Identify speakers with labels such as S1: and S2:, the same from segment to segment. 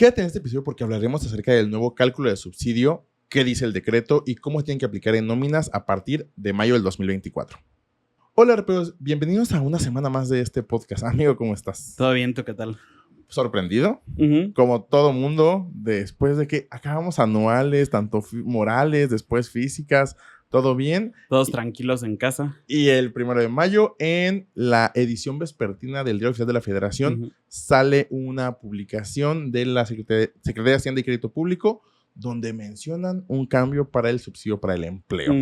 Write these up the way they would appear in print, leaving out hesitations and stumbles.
S1: Quédate en este episodio porque hablaremos acerca del nuevo cálculo de subsidio, qué dice el decreto y cómo se tienen que aplicar en nóminas a partir de mayo del 2024. Hola, reperos, bienvenidos a una semana más de este podcast. Amigo, ¿cómo estás?
S2: ¿Todo bien? ¿Tú qué tal?
S1: ¿Sorprendido? Como todo mundo, después de que acabamos anuales, tanto morales, después físicas, todo bien.
S2: Todos tranquilos en casa.
S1: Y el 1 de mayo, en la edición vespertina del Diario Oficial de la Federación, sale una publicación de la Secretaría de Hacienda y Crédito Público donde mencionan un cambio para el subsidio para el empleo.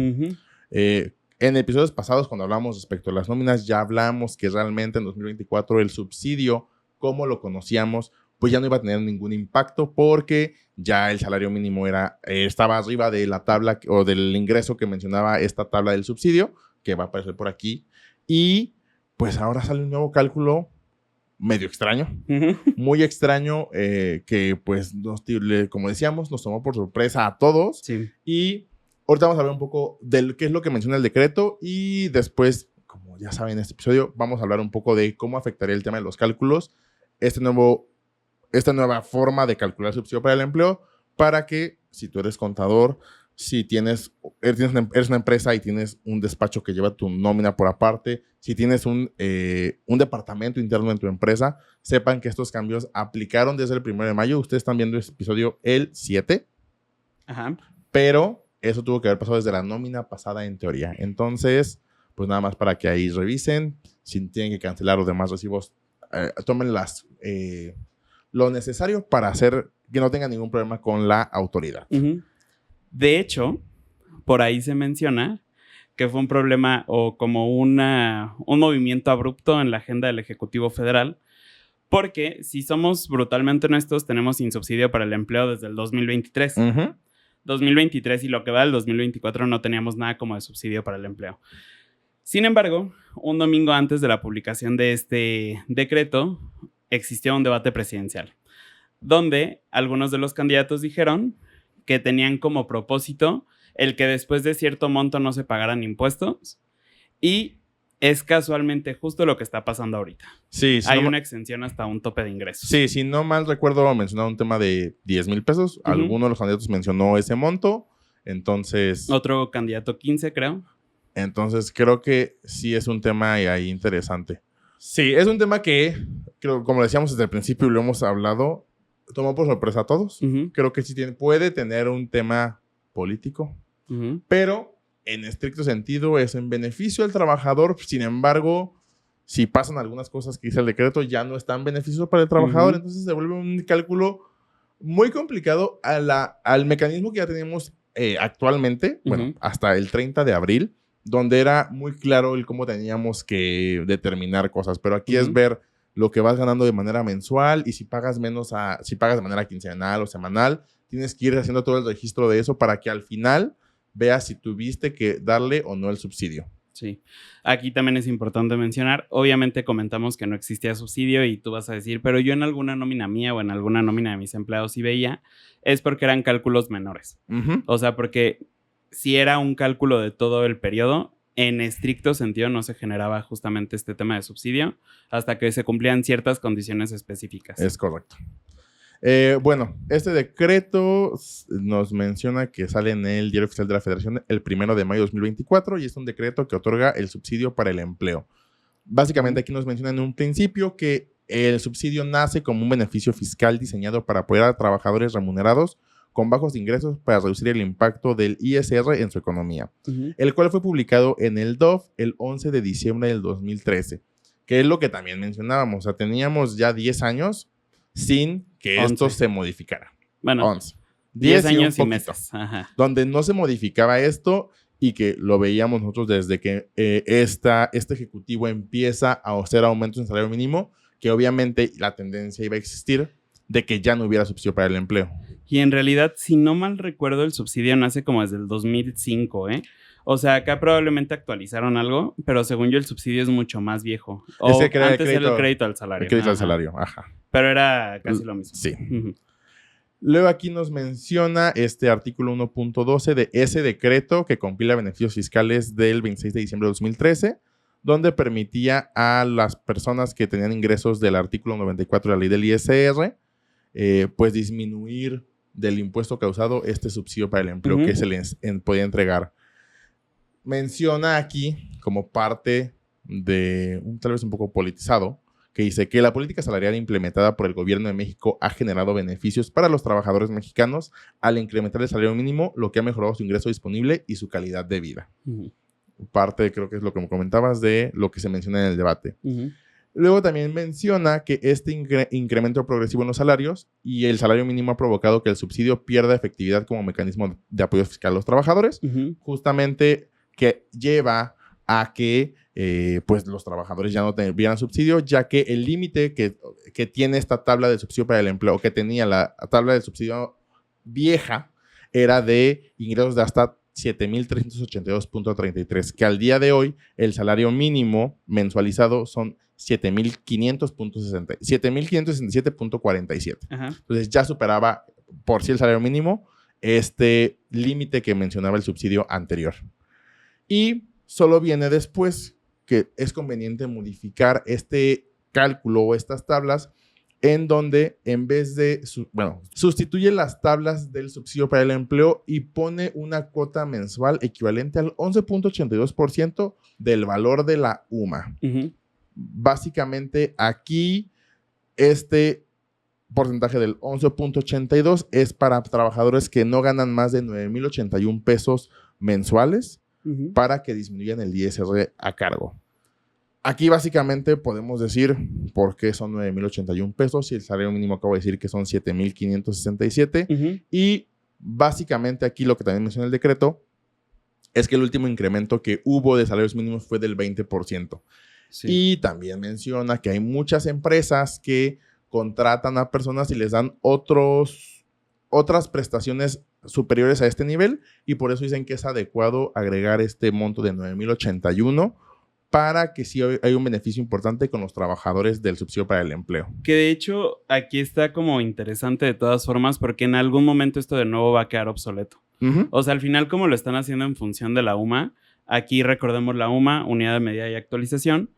S1: En episodios pasados, cuando hablamos respecto a las nóminas, ya hablamos que realmente en 2024 el subsidio, como lo conocíamos, pues ya no iba a tener ningún impacto porque ya el salario mínimo estaba arriba de la tabla o del ingreso que mencionaba esta tabla del subsidio, que va a aparecer por aquí. Y pues ahora sale un nuevo cálculo medio extraño, muy extraño, que pues, como decíamos, nos tomó por sorpresa a todos.
S2: Sí.
S1: Y ahorita vamos a hablar un poco de qué es lo que menciona el decreto y después, como ya saben en este episodio, vamos a hablar un poco de cómo afectaría el tema de los cálculos, esta nueva forma de calcular subsidio para el empleo, para que si tú eres contador, si eres una empresa y tienes un despacho que lleva tu nómina por aparte, si tienes un departamento interno en tu empresa, sepan que estos cambios aplicaron desde el 1 de mayo. Ustedes están viendo este episodio el 7, pero eso tuvo que haber pasado desde la nómina pasada en teoría. Entonces, pues nada más para que ahí revisen, si tienen que cancelar los demás recibos, tomen lo necesario para hacer que no tengan ningún problema con la autoridad.
S2: De hecho, por ahí se menciona que fue un problema o como un movimiento abrupto en la agenda del Ejecutivo Federal, porque si somos brutalmente honestos, tenemos sin subsidio para el empleo desde el 2023. 2023 y lo que va del 2024 no teníamos nada como de subsidio para el empleo. Sin embargo, un domingo antes de la publicación de este decreto, existió un debate presidencial, donde algunos de los candidatos dijeron que tenían como propósito el que después de cierto monto no se pagaran impuestos, y es casualmente justo lo que está pasando ahorita.
S1: Sí,
S2: hay una exención hasta un tope de ingresos.
S1: Sí, si no mal recuerdo, mencionaba un tema de 10,000 pesos. Alguno de los candidatos mencionó ese monto, entonces...
S2: Otro candidato 15, creo.
S1: Entonces, creo que sí es un tema ahí interesante. Sí, es un tema que, creo, como decíamos desde el principio y lo hemos hablado, tomó por sorpresa a todos. Creo que sí puede tener un tema político, pero en estricto sentido es en beneficio del trabajador. Sin embargo, si pasan algunas cosas que dice el decreto, ya no están beneficios para el trabajador. Entonces se vuelve un cálculo muy complicado al mecanismo que ya tenemos actualmente, bueno, hasta el 30 de abril, donde era muy claro el cómo teníamos que determinar cosas. Pero aquí es ver lo que vas ganando de manera mensual, y si pagas si pagas de manera quincenal o semanal, tienes que ir haciendo todo el registro de eso para que al final veas si tuviste que darle o no el subsidio.
S2: Sí. Aquí también es importante mencionar, obviamente comentamos que no existía subsidio y tú vas a decir, pero yo en alguna nómina mía o en alguna nómina de mis empleados sí veía, es porque eran cálculos menores. O sea, porque si era un cálculo de todo el periodo, en estricto sentido no se generaba justamente este tema de subsidio hasta que se cumplían ciertas condiciones específicas.
S1: Es correcto. Bueno, este decreto nos menciona que sale en el Diario Oficial de la Federación el 1 de mayo de 2024 y es un decreto que otorga el subsidio para el empleo. Básicamente aquí nos menciona en un principio que el subsidio nace como un beneficio fiscal diseñado para apoyar a trabajadores remunerados con bajos ingresos para reducir el impacto del ISR en su economía, el cual fue publicado en el DOF el 11 de diciembre del 2013, que es lo que también mencionábamos. O sea, teníamos ya 10 años sin que
S2: 11.
S1: Esto se modificara.
S2: Bueno,
S1: 11.
S2: 10 años y meses.
S1: Donde no se modificaba esto y que lo veíamos nosotros desde que este ejecutivo empieza a hacer aumentos en salario mínimo, que obviamente la tendencia iba a existir de que ya no hubiera subsidio para el empleo.
S2: Y en realidad, si no mal recuerdo, el subsidio nace como desde el 2005, ¿eh? O sea, acá probablemente actualizaron algo, pero según yo el subsidio es mucho más viejo. O antes era el crédito al salario.
S1: El crédito al salario, ajá.
S2: Pero era casi lo mismo.
S1: Sí. Luego aquí nos menciona este artículo 1.12 de ese decreto que compila beneficios fiscales del 26 de diciembre de 2013, donde permitía a las personas que tenían ingresos del artículo 94 de la ley del ISR pues disminuir del impuesto causado este subsidio para el empleo que se les podía entregar. Menciona aquí como parte de tal vez un poco politizado, que dice que la política salarial implementada por el gobierno de México ha generado beneficios para los trabajadores mexicanos al incrementar el salario mínimo, lo que ha mejorado su ingreso disponible y su calidad de vida. Parte, creo que es lo que me comentabas, de lo que se menciona en el debate. Luego también menciona que este incremento progresivo en los salarios y el salario mínimo ha provocado que el subsidio pierda efectividad como mecanismo de apoyo fiscal a los trabajadores, justamente que lleva a que pues los trabajadores ya no tendrían subsidio, ya que el límite que tiene esta tabla de subsidio para el empleo, que tenía la tabla de subsidio vieja, era de ingresos de hasta 7,382.33, que al día de hoy el salario mínimo mensualizado son 7,567.47. Entonces ya superaba por sí el salario mínimo este límite que mencionaba el subsidio anterior. Y solo viene después que es conveniente modificar este cálculo o estas tablas en donde en vez de, sustituye las tablas del subsidio para el empleo y pone una cuota mensual equivalente al 11.82% del valor de la UMA. Básicamente aquí este porcentaje del 11.82 es para trabajadores que no ganan más de 9,081 pesos mensuales para que disminuyan el ISR a cargo. Aquí básicamente podemos decir por qué son 9,081 pesos y el salario mínimo acabo de decir que son 7,567. Y básicamente aquí lo que también menciona el decreto es que el último incremento que hubo de salarios mínimos fue del 20%. Sí. Y también menciona que hay muchas empresas que contratan a personas y les dan otras prestaciones superiores a este nivel y por eso dicen que es adecuado agregar este monto de 9,081 para que sí hay un beneficio importante con los trabajadores del subsidio para el empleo.
S2: Que de hecho aquí está como interesante de todas formas porque en algún momento esto de nuevo va a quedar obsoleto. O sea, al final como lo están haciendo en función de la UMA, aquí recordemos la UMA, Unidad de Medida y Actualización,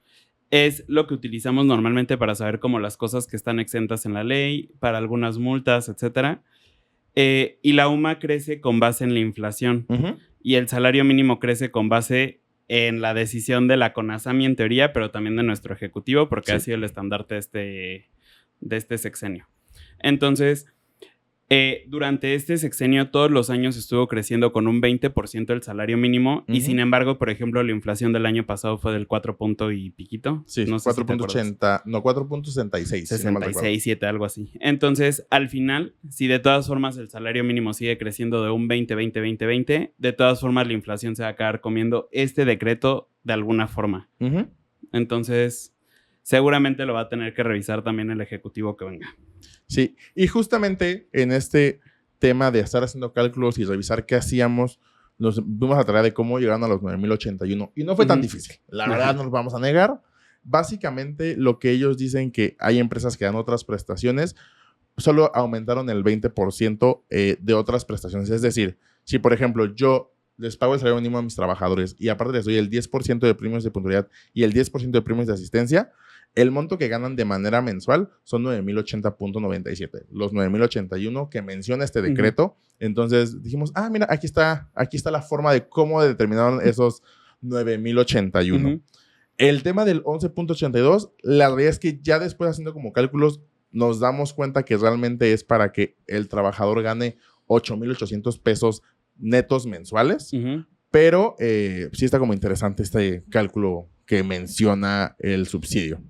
S2: es lo que utilizamos normalmente para saber como las cosas que están exentas en la ley, para algunas multas, etcétera. Y la UMA crece con base en la inflación y el salario mínimo crece con base en la decisión de la CONASAMI en teoría, pero también de nuestro ejecutivo porque ha sido el estandarte de este sexenio. Entonces, durante este sexenio todos los años estuvo creciendo con un 20% el salario mínimo y sin embargo, por ejemplo, la inflación del año pasado fue del 4 punto y piquito.
S1: Sí,
S2: no
S1: 4.80, no, 4.66.
S2: 66, 7, algo así. Entonces, al final, si de todas formas el salario mínimo sigue creciendo de un 20, de todas formas la inflación se va a acabar comiendo este decreto de alguna forma. Entonces, seguramente lo va a tener que revisar también el ejecutivo que venga.
S1: Sí, y justamente en este tema de estar haciendo cálculos y revisar qué hacíamos, nos vimos a tarea de cómo llegaron a los 9,081 y no fue tan difícil, la verdad no nos vamos a negar. Básicamente lo que ellos dicen que hay empresas que dan otras prestaciones, solo aumentaron el 20% de otras prestaciones, es decir, si por ejemplo yo les pago el salario mínimo a mis trabajadores y aparte les doy el 10% de premios de puntualidad y el 10% de premios de asistencia, el monto que ganan de manera mensual son 9,080.97, los 9,081 que menciona este decreto. Entonces dijimos, mira, aquí está la forma de cómo determinaron esos 9,081. El tema del 11.82, la realidad es que ya después haciendo como cálculos nos damos cuenta que realmente es para que el trabajador gane 8,800 pesos netos mensuales, pero sí está como interesante este cálculo que menciona el subsidio.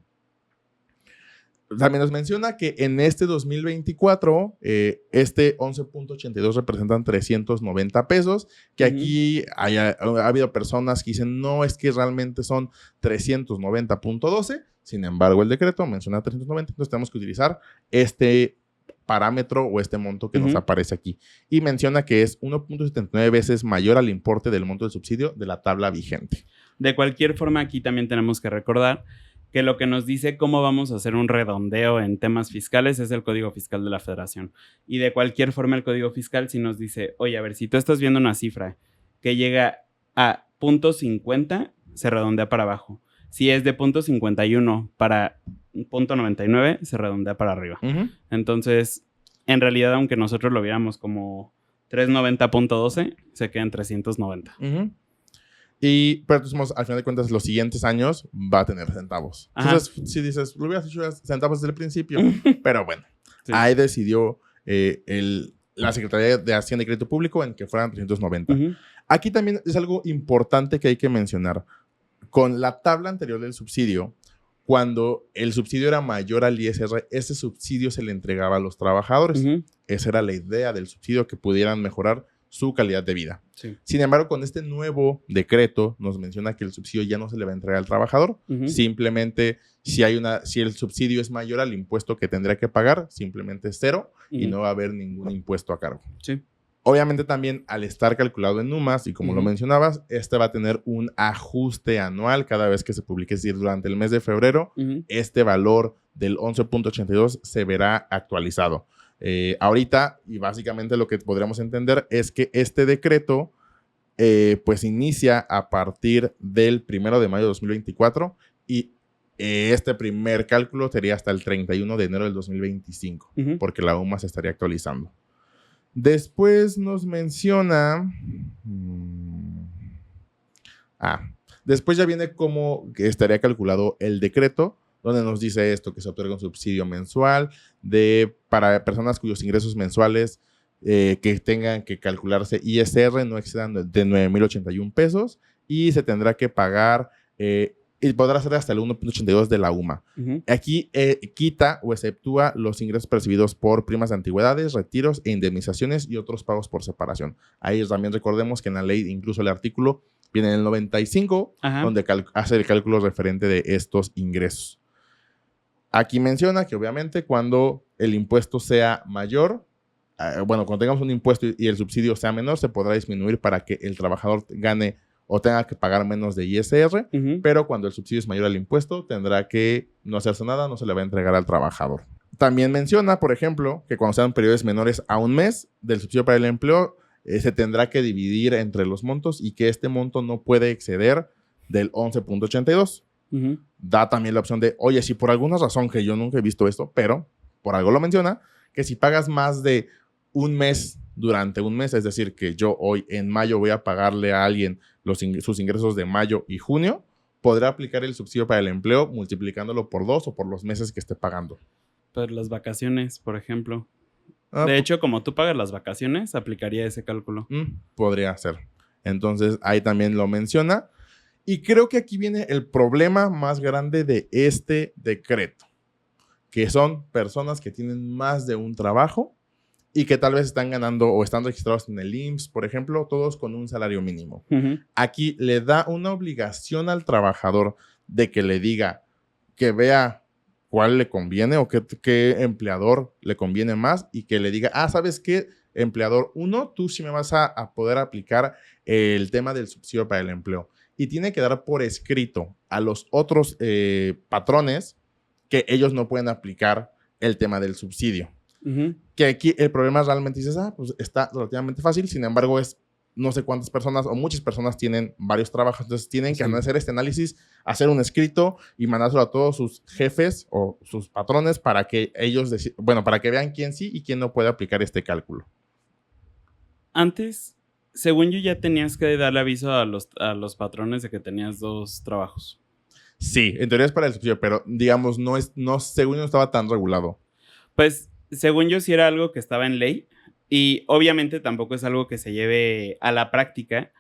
S1: También nos menciona que en este 2024, este 11.82 representan 390 pesos, que aquí ha habido personas que dicen, no, es que realmente son 390.12, sin embargo el decreto menciona 390, entonces tenemos que utilizar este parámetro o este monto que nos aparece aquí. Y menciona que es 1.79 veces mayor al importe del monto del subsidio de la tabla vigente.
S2: De cualquier forma, aquí también tenemos que recordar que lo que nos dice cómo vamos a hacer un redondeo en temas fiscales es el Código Fiscal de la Federación. Y de cualquier forma el Código Fiscal sí nos dice, oye, a ver, si tú estás viendo una cifra que llega a .50, se redondea para abajo. Si es de .51 para .99, se redondea para arriba. Entonces, en realidad, aunque nosotros lo viéramos como 390.12, se queda en 390.
S1: Pero al final de cuentas, los siguientes años va a tener centavos. Ajá. Entonces, si dices, lo hubieras hecho centavos desde el principio. Pero bueno, ahí decidió la Secretaría de Hacienda y Crédito Público en que fueran 390. Aquí también es algo importante que hay que mencionar. Con la tabla anterior del subsidio, cuando el subsidio era mayor al ISR, ese subsidio se le entregaba a los trabajadores. Esa era la idea del subsidio, que pudieran mejorar su calidad de vida. Sí. Sin embargo, con este nuevo decreto nos menciona que el subsidio ya no se le va a entregar al trabajador. Simplemente, si el subsidio es mayor al impuesto que tendría que pagar, simplemente es 0 y no va a haber ningún impuesto a cargo. Sí. Obviamente también, al estar calculado en UMAS, y como lo mencionabas, este va a tener un ajuste anual cada vez que se publique. Es decir, durante el mes de febrero, este valor del 11.82 se verá actualizado. Ahorita, y básicamente lo que podríamos entender es que este decreto pues inicia a partir del 1 de mayo de 2024 y este primer cálculo sería hasta el 31 de enero del 2025, porque la UMAS se estaría actualizando. Después nos menciona... después ya viene cómo estaría calculado el decreto, donde nos dice esto, que se otorga un subsidio mensual para personas cuyos ingresos mensuales que tengan que calcularse ISR no excedan de 9,081 pesos y se tendrá que pagar y podrá ser hasta el 1.82 de la UMA. Aquí quita o exceptúa los ingresos percibidos por primas de antigüedades, retiros e indemnizaciones y otros pagos por separación. Ahí también recordemos que en la ley, incluso el artículo viene en el 95, donde hace el cálculo referente de estos ingresos. Aquí menciona que obviamente cuando el impuesto sea mayor, cuando tengamos un impuesto y el subsidio sea menor, se podrá disminuir para que el trabajador gane o tenga que pagar menos de ISR, pero cuando el subsidio es mayor al impuesto, tendrá que no hacerse nada, no se le va a entregar al trabajador. También menciona, por ejemplo, que cuando sean periodos menores a un mes del subsidio para el empleo, se tendrá que dividir entre los montos y que este monto no puede exceder del 11.82. Da también la opción de, oye, si por alguna razón, que yo nunca he visto esto, pero por algo lo menciona, que si pagas más de un mes durante un mes, es decir, que yo hoy en mayo voy a pagarle a alguien sus ingresos de mayo y junio, podrá aplicar el subsidio para el empleo multiplicándolo por 2 o por los meses que esté pagando.
S2: Pero las vacaciones, por ejemplo. De hecho, como tú pagas las vacaciones, aplicaría ese cálculo.
S1: Podría ser. Entonces, ahí también lo menciona. Y creo que aquí viene el problema más grande de este decreto, que son personas que tienen más de un trabajo y que tal vez están ganando o están registrados en el IMSS, por ejemplo, todos con un salario mínimo. Aquí le da una obligación al trabajador de que le diga, que vea cuál le conviene o qué empleador le conviene más y que le diga, ¿sabes qué? Empleador 1, tú sí me vas a poder aplicar el tema del subsidio para el empleo. Y tiene que dar por escrito a los otros patrones que ellos no pueden aplicar el tema del subsidio. Que aquí el problema realmente dices, pues está relativamente fácil, sin embargo es no sé cuántas personas o muchas personas tienen varios trabajos, entonces tienen que hacer este análisis, hacer un escrito y mandárselo a todos sus jefes o sus patrones para que ellos, para que vean quién sí y quién no puede aplicar este cálculo.
S2: Antes, según yo, ya tenías que darle aviso a los patrones de que tenías 2 trabajos.
S1: Sí, en teoría es para el subsidio, pero digamos, según yo no estaba tan regulado.
S2: Pues, según yo, sí era algo que estaba en ley y obviamente tampoco es algo que se lleve a la práctica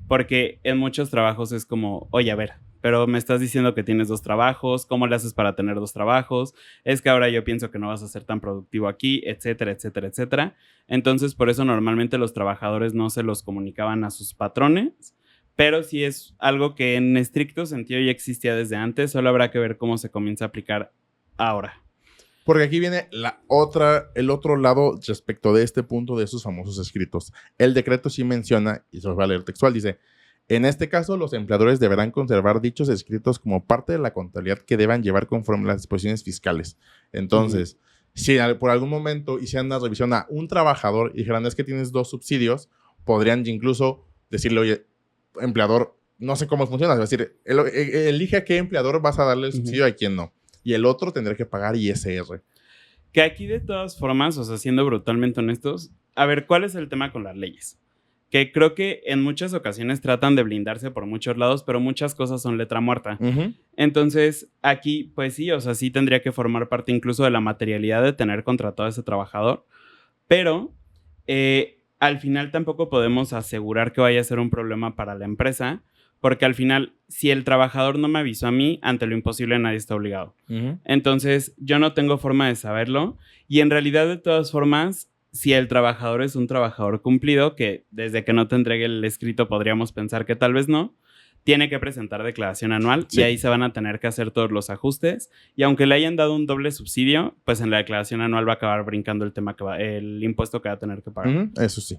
S2: porque en muchos trabajos es como, oye, a ver, pero me estás diciendo que tienes 2 trabajos, ¿cómo le haces para tener 2 trabajos? Es que ahora yo pienso que no vas a ser tan productivo aquí, etcétera, etcétera, etcétera. Entonces, por eso normalmente los trabajadores no se los comunicaban a sus patrones, pero sí es algo que en estricto sentido ya existía desde antes, solo habrá que ver cómo se comienza a aplicar ahora.
S1: Porque aquí viene el otro lado respecto de este punto de esos famosos escritos. El decreto sí menciona, y se los voy a leer textual, dice: en este caso, los empleadores deberán conservar dichos escritos como parte de la contabilidad que deban llevar conforme a las disposiciones fiscales. Entonces, si por algún momento hicieran una revisión a un trabajador y dijeran, es que tienes 2 subsidios, podrían incluso decirle, oye, empleador, no sé cómo funciona, es decir, elige a qué empleador vas a darle el subsidio y a quién no. Y el otro tendrá que pagar ISR.
S2: Que aquí de todas formas, o sea, siendo brutalmente honestos, a ver, ¿cuál es el tema con las leyes? Que creo que en muchas ocasiones tratan de blindarse por muchos lados, pero muchas cosas son letra muerta. Entonces, aquí, pues sí, o sea, sí tendría que formar parte incluso de la materialidad de tener contratado a ese trabajador, pero al final tampoco podemos asegurar que vaya a ser un problema para la empresa, porque al final, si el trabajador no me avisó a mí, ante lo imposible nadie está obligado. Entonces, yo no tengo forma de saberlo, y en realidad, de todas formas, si el trabajador es un trabajador cumplido, que desde que no te entregue el escrito podríamos pensar que tal vez no, tiene que presentar declaración anual y ahí se van a tener que hacer todos los ajustes. Y aunque le hayan dado un doble subsidio, pues en la declaración anual va a acabar brincando el tema el impuesto que va a tener que pagar.
S1: Eso sí.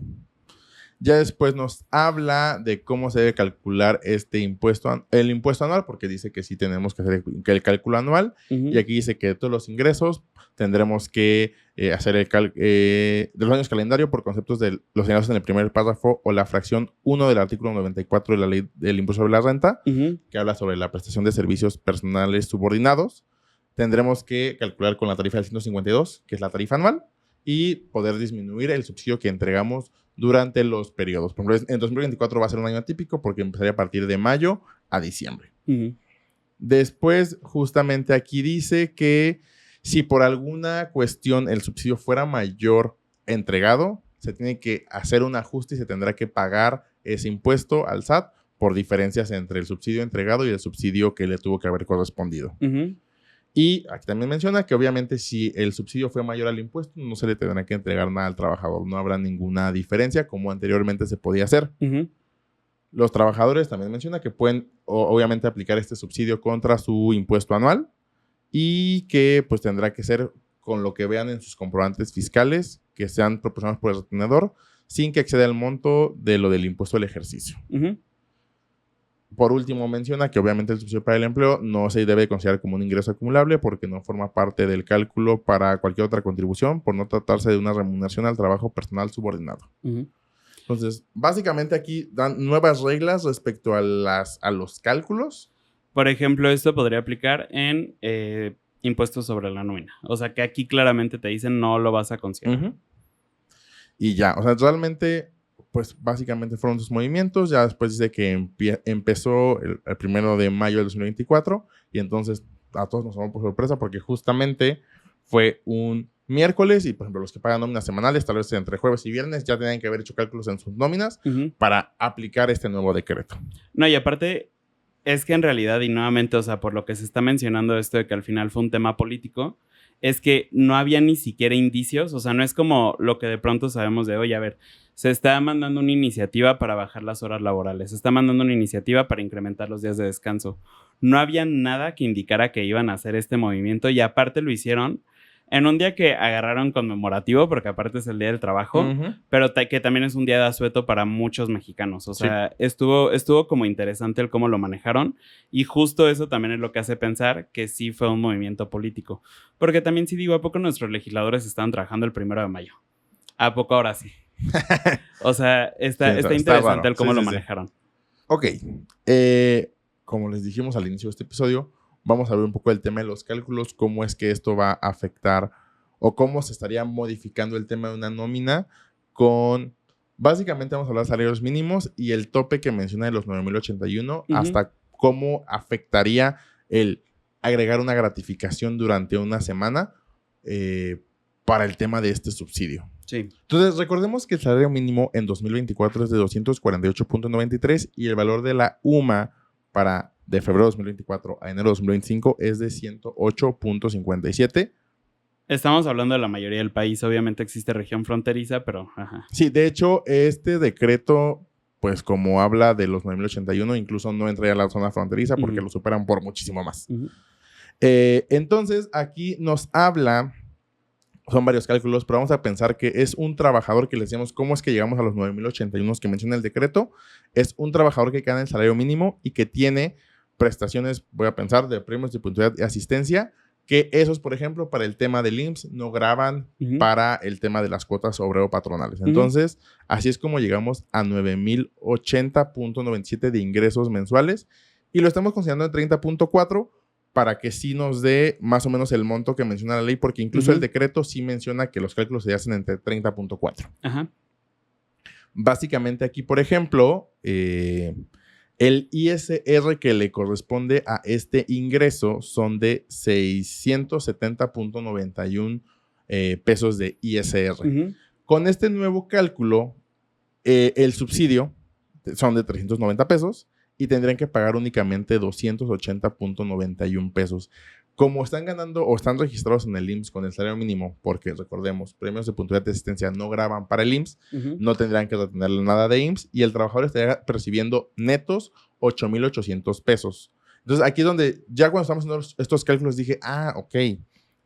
S1: Ya después nos habla de cómo se debe calcular este impuesto, el impuesto anual, porque dice que sí tenemos que hacer el cálculo anual. Y aquí dice que de todos los ingresos tendremos que hacer de los años calendario por conceptos de los ingresos en el primer párrafo o la fracción 1 del artículo 94 de la ley del impuesto sobre la renta, que habla sobre la prestación de servicios personales subordinados. Tendremos que calcular con la tarifa del 152, que es la tarifa anual, y poder disminuir el subsidio que entregamos durante los periodos. Por ejemplo, en 2024 va a ser un año atípico porque empezaría a partir de mayo a diciembre. Después, justamente aquí dice que si por alguna cuestión el subsidio fuera mayor entregado, se tiene que hacer un ajuste y se tendrá que pagar ese impuesto al SAT por diferencias entre el subsidio entregado y el subsidio que le tuvo que haber correspondido. Y aquí también menciona que obviamente si el subsidio fue mayor al impuesto, no se le tendrá que entregar nada al trabajador. No habrá ninguna diferencia como anteriormente se podía hacer. Los trabajadores también menciona que pueden obviamente aplicar este subsidio contra su impuesto anual y que pues tendrá que ser con lo que vean en sus comprobantes fiscales que sean proporcionados por el retenedor sin que exceda el monto de lo del impuesto al ejercicio. Por último, menciona que obviamente el subsidio para el empleo no se debe considerar como un ingreso acumulable porque no forma parte del cálculo para cualquier otra contribución por no tratarse de una remuneración al trabajo personal subordinado. Entonces, básicamente aquí dan nuevas reglas respecto a los cálculos.
S2: Por ejemplo, esto podría aplicar en impuestos sobre la nómina. O sea, que aquí claramente te dicen no lo vas a considerar.
S1: Y ya, o sea, realmente pues básicamente fueron sus movimientos. Ya después dice que empezó el 1 de mayo del 2024 y entonces a todos nos tomó por sorpresa porque justamente fue un miércoles y, por ejemplo, los que pagan nóminas semanales, tal vez entre jueves y viernes, ya tenían que haber hecho cálculos en sus nóminas para aplicar este nuevo decreto.
S2: No, y aparte es que en realidad, y nuevamente, o sea, por lo que se está mencionando esto de que al final fue un tema político, es que no había ni siquiera indicios, o sea, no es como lo que de pronto sabemos de, oye, a ver, se está mandando una iniciativa para bajar las horas laborales, se está mandando una iniciativa para incrementar los días de descanso. No había nada que indicara que iban a hacer este movimiento y aparte lo hicieron en un día que agarraron conmemorativo, porque aparte es el Día del Trabajo, pero que también es un día de asueto para muchos mexicanos. O sea, estuvo como interesante el cómo lo manejaron y justo eso también es lo que hace pensar que sí fue un movimiento político. Porque también sí digo, ¿a poco nuestros legisladores estaban trabajando el 1 de mayo? ¿A poco ahora sí? O sea, está interesante el cómo lo manejaron.
S1: Ok. Como les dijimos al inicio de este episodio, vamos a ver un poco el tema de los cálculos, cómo es que esto va a afectar o cómo se estaría modificando el tema de una nómina con... Básicamente vamos a hablar de salarios mínimos y el tope que menciona de los 9,081 hasta cómo afectaría el agregar una gratificación durante una semana para el tema de este subsidio.
S2: Sí.
S1: Entonces, recordemos que el salario mínimo en 2024 es de 248.93 y el valor de la UMA de febrero de 2024 a enero de 2025 es de 108.57.
S2: Estamos hablando de la mayoría del país. Obviamente existe región fronteriza, pero...
S1: Sí, de hecho, este decreto, pues como habla de los 9,081, incluso no entraría a la zona fronteriza porque lo superan por muchísimo más. Entonces, aquí nos habla... Son varios cálculos, pero vamos a pensar que es un trabajador que les decíamos cómo es que llegamos a los 9,081 que menciona el decreto. Es un trabajador que gana el salario mínimo y que tiene prestaciones, voy a pensar, de premios de puntualidad y asistencia, que esos, por ejemplo, para el tema del IMSS no graban para el tema de las cuotas obrero-patronales. Entonces, así es como llegamos a 9,080.97 de ingresos mensuales y lo estamos considerando en 30.4 para que sí nos dé más o menos el monto que menciona la ley, porque incluso el decreto sí menciona que los cálculos se hacen entre 30.4.
S2: Ajá.
S1: Básicamente aquí, por ejemplo, el ISR que le corresponde a este ingreso son de 670.91 pesos de ISR. Con este nuevo cálculo, el subsidio son de 390 pesos y tendrían que pagar únicamente 280.91 pesos. Como están ganando o están registrados en el IMSS con el salario mínimo, porque recordemos, premios de puntualidad de asistencia no graban para el IMSS, no tendrán que retenerle nada de IMSS y el trabajador estaría percibiendo netos 8,800 pesos. Entonces, aquí es donde ya cuando estamos haciendo estos cálculos dije, ok,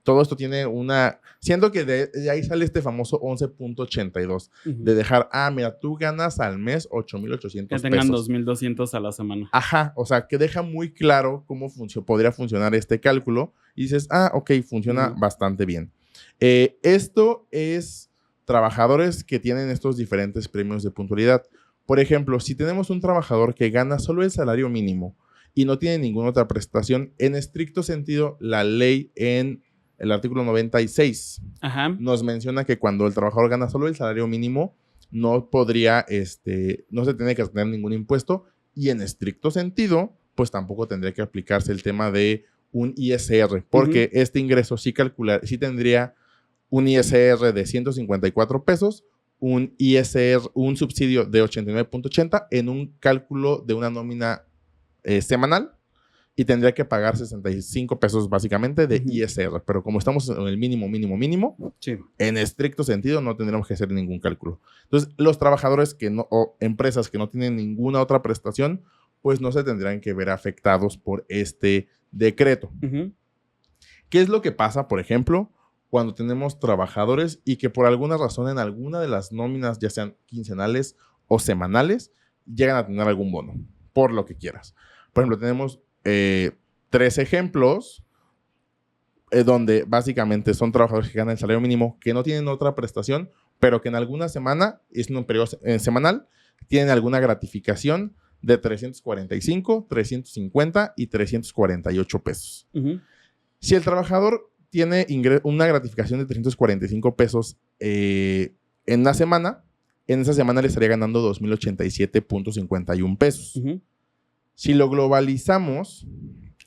S1: todo esto tiene una... Siento que de ahí sale este famoso 11.82 de dejar, mira, tú ganas al mes 8,800 pesos.
S2: Que tengan 2,200 a la semana.
S1: Ajá, o sea, que deja muy claro cómo podría funcionar este cálculo y dices, ok, funciona bastante bien. Esto es trabajadores que tienen estos diferentes premios de puntualidad. Por ejemplo, si tenemos un trabajador que gana solo el salario mínimo y no tiene ninguna otra prestación, en estricto sentido, la ley en el artículo 96 nos menciona que cuando el trabajador gana solo el salario mínimo, no podría, no se tiene que tener ningún impuesto y en estricto sentido, pues tampoco tendría que aplicarse el tema de un ISR, porque este ingreso sí tendría un ISR de 154 pesos, un subsidio de 89.80 en un cálculo de una nómina semanal y tendría que pagar 65 pesos básicamente de ISR. Pero como estamos en el mínimo, en estricto sentido no tendríamos que hacer ningún cálculo. Entonces, los trabajadores o empresas que no tienen ninguna otra prestación, pues no se tendrán que ver afectados por este decreto. ¿Qué es lo que pasa, por ejemplo, cuando tenemos trabajadores y que por alguna razón en alguna de las nóminas, ya sean quincenales o semanales, llegan a tener algún bono, por lo que quieras? Por ejemplo, tenemos 3 ejemplos donde básicamente son trabajadores que ganan el salario mínimo, que no tienen otra prestación, pero que en alguna semana, es un periodo semanal, tienen alguna gratificación de 345, 350 y 348 pesos. Si el trabajador tiene una gratificación de 345 pesos en la semana, en esa semana le estaría ganando 2,087.51 pesos. Si lo globalizamos,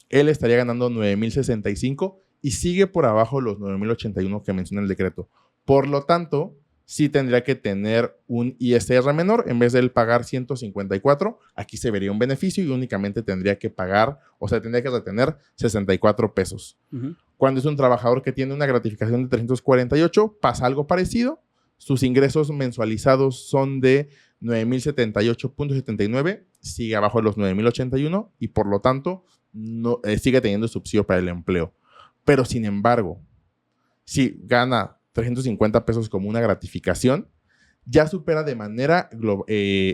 S1: él estaría ganando 9,065 y sigue por abajo los 9,081 que menciona el decreto. Por lo tanto, sí tendría que tener un ISR menor. En vez de él pagar 154, aquí se vería un beneficio y únicamente tendría que pagar, o sea, tendría que retener 64 pesos. Cuando es un trabajador que tiene una gratificación de 348, pasa algo parecido. Sus ingresos mensualizados son de 9,078.79, sigue abajo de los 9,081 y por lo tanto no, sigue teniendo subsidio para el empleo. Pero sin embargo, si gana 350 pesos como una gratificación, ya supera de manera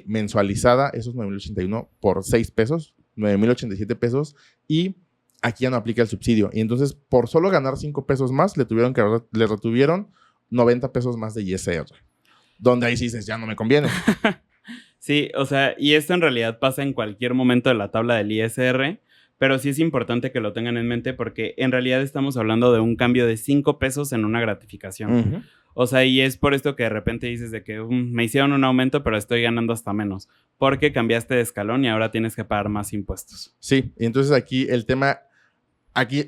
S1: mensualizada esos 9,081 por 6 pesos, 9,087 pesos y aquí ya no aplica el subsidio. Y entonces por solo ganar 5 pesos más le retuvieron 90 pesos más de ISR. Donde ahí sí dices, ya no me conviene.
S2: Sí, o sea, y esto en realidad pasa en cualquier momento de la tabla del ISR, pero sí es importante que lo tengan en mente porque en realidad estamos hablando de un cambio de 5 pesos en una gratificación. O sea, y es por esto que de repente dices de que me hicieron un aumento, pero estoy ganando hasta menos, porque cambiaste de escalón y ahora tienes que pagar más impuestos.
S1: Sí, y entonces aquí el tema... Aquí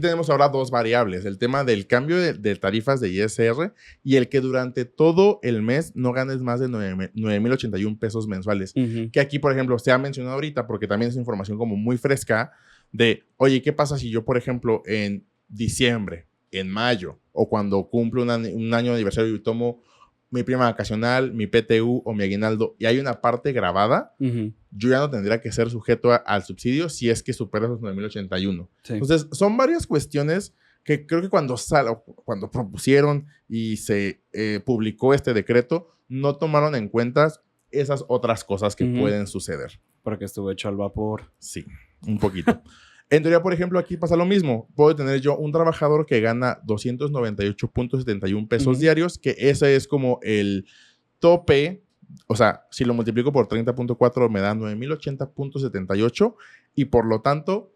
S1: tenemos ahora 2 variables, el tema del cambio de tarifas de ISR y el que durante todo el mes no ganes más de 9,081 pesos mensuales. Que aquí, por ejemplo, se ha mencionado ahorita porque también es información como muy fresca de, oye, ¿qué pasa si yo, por ejemplo, en diciembre, en mayo o cuando cumplo un año de aniversario y tomo mi prima vacacional, mi PTU o mi aguinaldo y hay una parte grabada, yo ya no tendría que ser sujeto al subsidio si es que supera esos 9,081. Sí. Entonces, son varias cuestiones que creo que cuando propusieron y se publicó este decreto, no tomaron en cuenta esas otras cosas que pueden suceder.
S2: Porque estuvo hecho al vapor.
S1: Sí, un poquito. En teoría, por ejemplo, aquí pasa lo mismo. Puedo tener yo un trabajador que gana 298.71 pesos diarios, que ese es como el tope. O sea, si lo multiplico por 30.4 me da 9,080.78 y por lo tanto,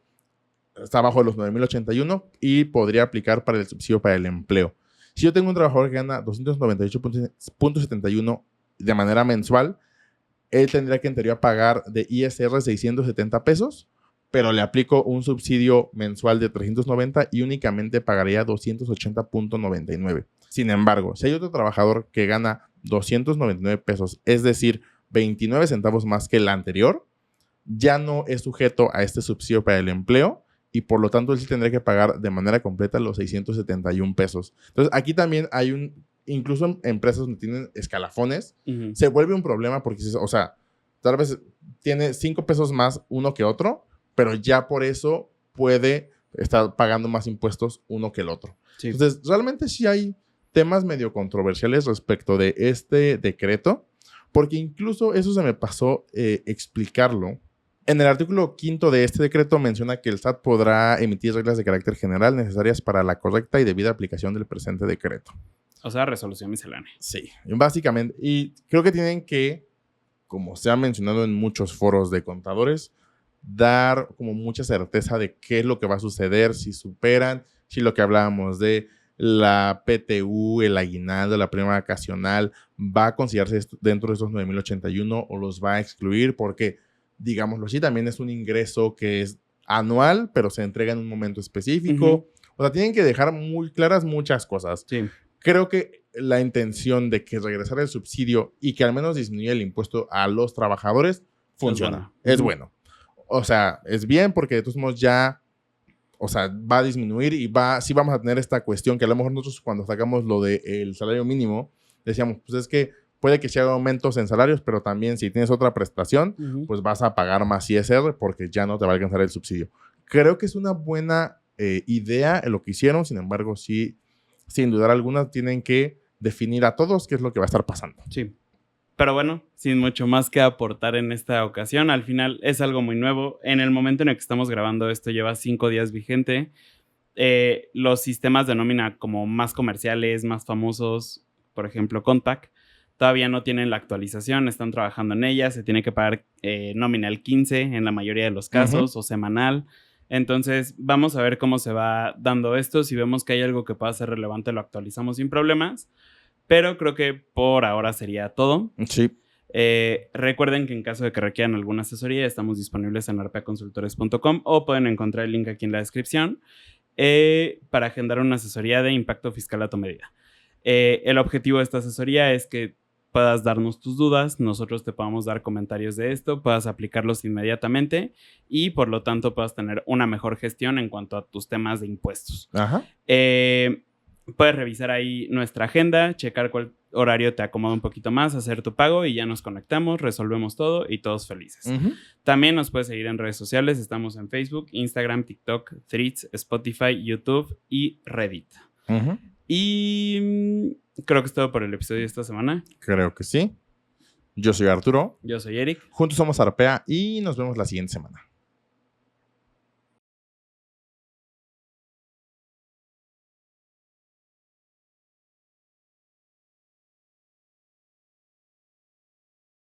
S1: está abajo de los 9,081 y podría aplicar para el subsidio para el empleo. Si yo tengo un trabajador que gana 298.71 de manera mensual, él tendría que en teoría pagar de ISR 670 pesos, pero le aplico un subsidio mensual de 390 y únicamente pagaría 280.99. Sin embargo, si hay otro trabajador que gana 299 pesos, es decir, 29 centavos más que el anterior, ya no es sujeto a este subsidio para el empleo y por lo tanto él sí tendría que pagar de manera completa los 671 pesos. Entonces, aquí también hay incluso en empresas donde tienen escalafones, se vuelve un problema porque, o sea, tal vez tiene 5 pesos más uno que otro, pero ya por eso puede estar pagando más impuestos uno que el otro. Sí. Entonces, realmente sí hay temas medio controversiales respecto de este decreto, porque incluso eso se me pasó explicarlo. En el artículo 5 de este decreto menciona que el SAT podrá emitir reglas de carácter general necesarias para la correcta y debida aplicación del presente decreto.
S2: O sea, resolución miscelánea.
S1: Sí, básicamente. Y creo que tienen que, como se ha mencionado en muchos foros de contadores, dar como mucha certeza de qué es lo que va a suceder, si superan, si lo que hablábamos de la PTU, el aguinaldo, la prima vacacional, va a considerarse dentro de esos 9,081 o los va a excluir porque, digámoslo así, también es un ingreso que es anual, pero se entrega en un momento específico. O sea, tienen que dejar muy claras muchas cosas.
S2: Sí.
S1: Creo que la intención de que regresara el subsidio y que al menos disminuya el impuesto a los trabajadores funciona. Es bueno. O sea, es bien porque de todos modos ya, o sea, va a disminuir y sí vamos a tener esta cuestión que a lo mejor nosotros cuando sacamos lo del salario mínimo, decíamos, pues es que puede que se haga aumentos en salarios, pero también si tienes otra prestación, pues vas a pagar más ISR porque ya no te va a alcanzar el subsidio. Creo que es una buena idea lo que hicieron, sin embargo, sí, sin dudar alguna, tienen que definir a todos qué es lo que va a estar pasando.
S2: Sí. Pero bueno, sin mucho más que aportar en esta ocasión, al final es algo muy nuevo. En el momento en el que estamos grabando esto lleva 5 días vigente. Los sistemas de nómina como más comerciales, más famosos, por ejemplo, Contact, todavía no tienen la actualización, están trabajando en ella, se tiene que pagar nómina el 15 en la mayoría de los casos o semanal. Entonces, vamos a ver cómo se va dando esto. Si vemos que hay algo que pueda ser relevante, lo actualizamos sin problemas. Pero creo que por ahora sería todo.
S1: Sí.
S2: Recuerden que en caso de que requieran alguna asesoría, estamos disponibles en arpeaconsultores.com o pueden encontrar el link aquí en la descripción para agendar una asesoría de impacto fiscal a tu medida. El objetivo de esta asesoría es que puedas darnos tus dudas, nosotros te podamos dar comentarios de esto, puedas aplicarlos inmediatamente y por lo tanto puedas tener una mejor gestión en cuanto a tus temas de impuestos.
S1: Ajá.
S2: Puedes revisar ahí nuestra agenda, checar cuál horario te acomoda un poquito más, hacer tu pago y ya nos conectamos, resolvemos todo y todos felices. También nos puedes seguir en redes sociales, estamos en Facebook, Instagram, TikTok, Threads, Spotify, YouTube y Reddit. Y creo que es todo por el episodio de esta semana.
S1: Creo que sí. Yo soy Arturo.
S2: Yo soy Eric.
S1: Juntos somos Arpea y nos vemos la siguiente semana.